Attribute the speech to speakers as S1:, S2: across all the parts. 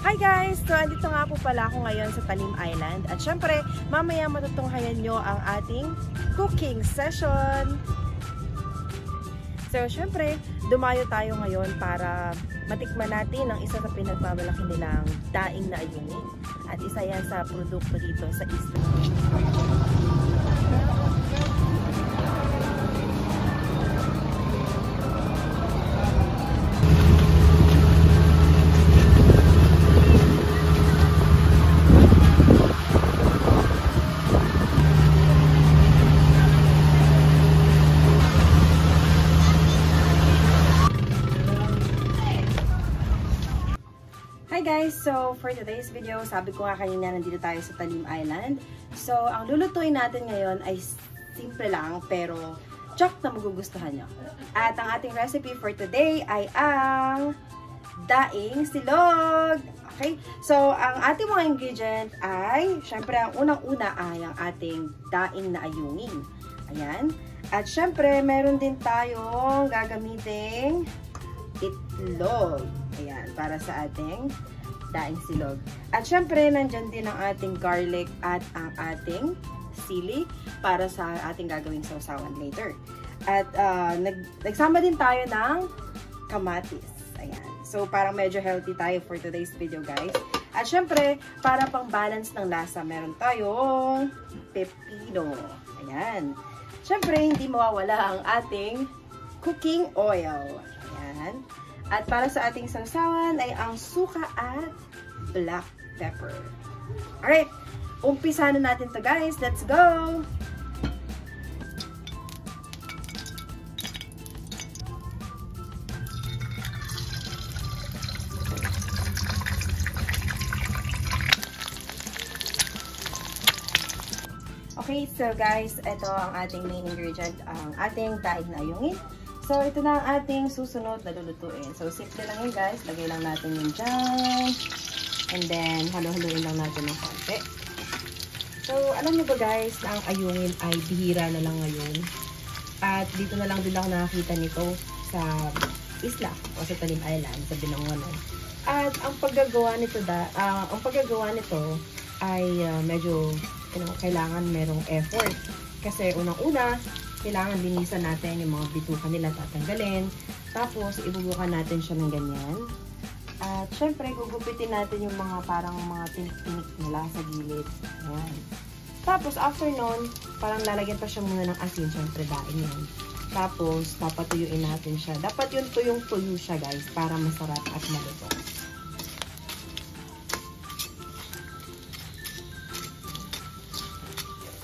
S1: Hi guys! So, andito nga po pala ako ngayon sa Talim Island. At syempre, mamaya matutunghayan nyo ang ating cooking session. So, syempre, dumayo tayo ngayon para matikman natin ang isa sa pinagmamalaki nilang daing na ayungin. At isa yan sa produkto dito sa isla. Hi guys! So, for today's video, sabi ko nga kanina nandito tayo sa Talim Island. So, ang lulutuin natin ngayon ay simple lang pero tsak na magugustuhan nyo. At ang ating recipe for today ay ang daing silog. Okay? So, ang ating mga ingredient ay, syempre ang unang-una ay ang ating daing na ayungin. Ayan. At syempre, meron din tayong gagamiting itlog. Ayan, para sa ating daing silog. At syempre, nandyan din ang ating garlic at ang ating sili para sa ating gagawing sausawan later. At nagsama din tayo ng kamatis. Ayan. So, parang medyo healthy tayo for today's video, guys. At syempre, para pang balance ng lasa, meron tayong pepino. Ayan. Syempre, hindi mawawala ang ating cooking oil. Ayan. At para sa ating sausawan ay ang suka at black pepper. Alright, umpisa na natin to guys. Let's go! Okay, so guys, ito ang ating main ingredient, ang ating daing na ayungin. So, ito na ang ating susunod na lulutuin. So, simple lang yun guys. Lagay lang natin yun dyan. And then, halo-haloin lang natin ng konti. So, alam nyo ba guys, na ang ayungin ay bihira na lang ngayon. At dito na lang din ako nakakita nito sa isla o sa Talim Island, sa Binangonan. At ang paggagawa nito, ay medyo kailangan merong effort. Kasi unang-una, kailangan linisan natin yung mga bitukan nila, tatanggalin. Tapos, ibubukan natin siya ng ganyan. At, syempre, gugupitin natin yung mga parang mga tinik-tinik nila sa gilid. Ayan. Tapos, after nun, parang lalagyan pa siya muna ng asin. Syempre, daing yun. Tapos, papatuyuin natin siya. Dapat yung tuyong-tuyo siya, guys, para masarap at malutong.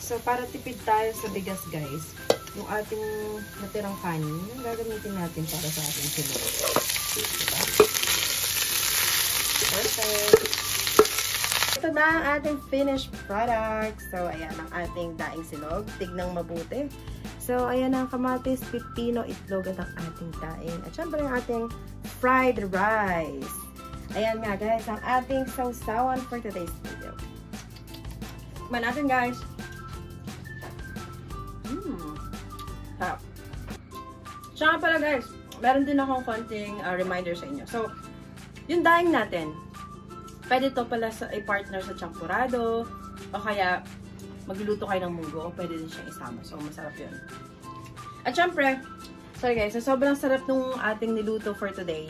S1: So, para tipid tayo sa bigas, guys, yung ating natirang kanin, yung gagamitin natin para sa ating silog. Diba? Perfect! Ito na ang ating finished product. So, ayan ang ating daing silog. Tignang mabuti. So, ayan ang kamatis, pipino, itlog at ang ating daing. At syempre ang ating fried rice. Ayan nga guys, ang ating sausawan for today's video. Tikman natin guys. Harap. Siya nga pala guys, meron din akong konting reminder sa inyo. So, yung daing natin, pwede to pala sa i-partner sa champurado, o kaya magluluto kayo ng munggo, pwede din siyang isama. So, masarap yun. At syempre, sorry guys, sobrang sarap nung ating niluto for today.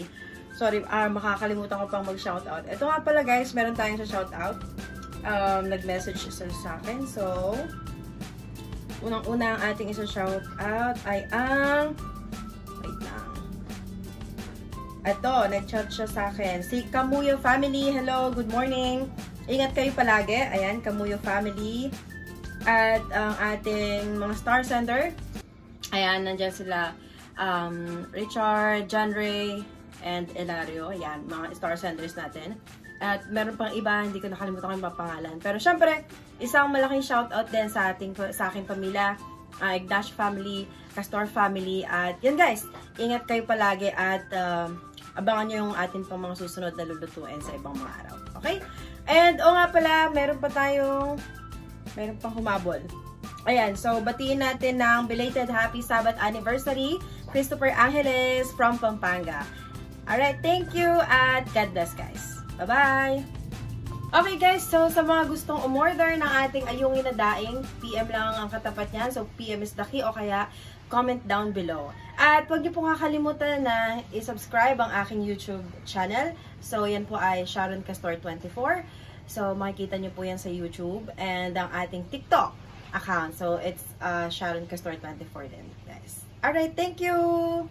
S1: Sorry, makakalimutan ko pang mag-shoutout. Ito nga pala guys, meron tayong sa shoutout. Nag-message siya sa akin. So, unang-una ang ating isa shout out ay ang wait lang. Ito, nag-chat siya sa akin. Si Kamuyo Family. Hello, good morning. Ingat kayo palagi. Ayan, Kamuyo Family. At ang ating mga star sender. Ayan, nandyan sila Richard, John Ray, and Elario. Ayan, mga star senders natin. At meron pang iba, hindi ko nakalimutan yung mga pangalan. Pero syempre, isang malaking shoutout din sa aking pamilya, Ignash family, Castor family. At yan guys, ingat kayo palagi at abangan nyo yung ating pang mga susunod na lulutuin sa ibang mga araw. Okay? And nga pala, meron pang humabol. Ayan, so batiin natin ng belated happy Sabbath anniversary, Christopher Angeles from Pampanga. Alright, thank you at God bless guys. Bye-bye! Okay guys, so sa mga gustong umorder ng ating ayungin na daing, PM lang ang katapat niyan. So PM is the key o kaya comment down below. At huwag niyo pong kakalimutan na i-subscribe ang aking YouTube channel. So yan po ay Sharon Castor 24. So makikita niyo po yan sa YouTube. And ang ating TikTok account. So it's Sharon Castor 24 din guys. Alright, thank you!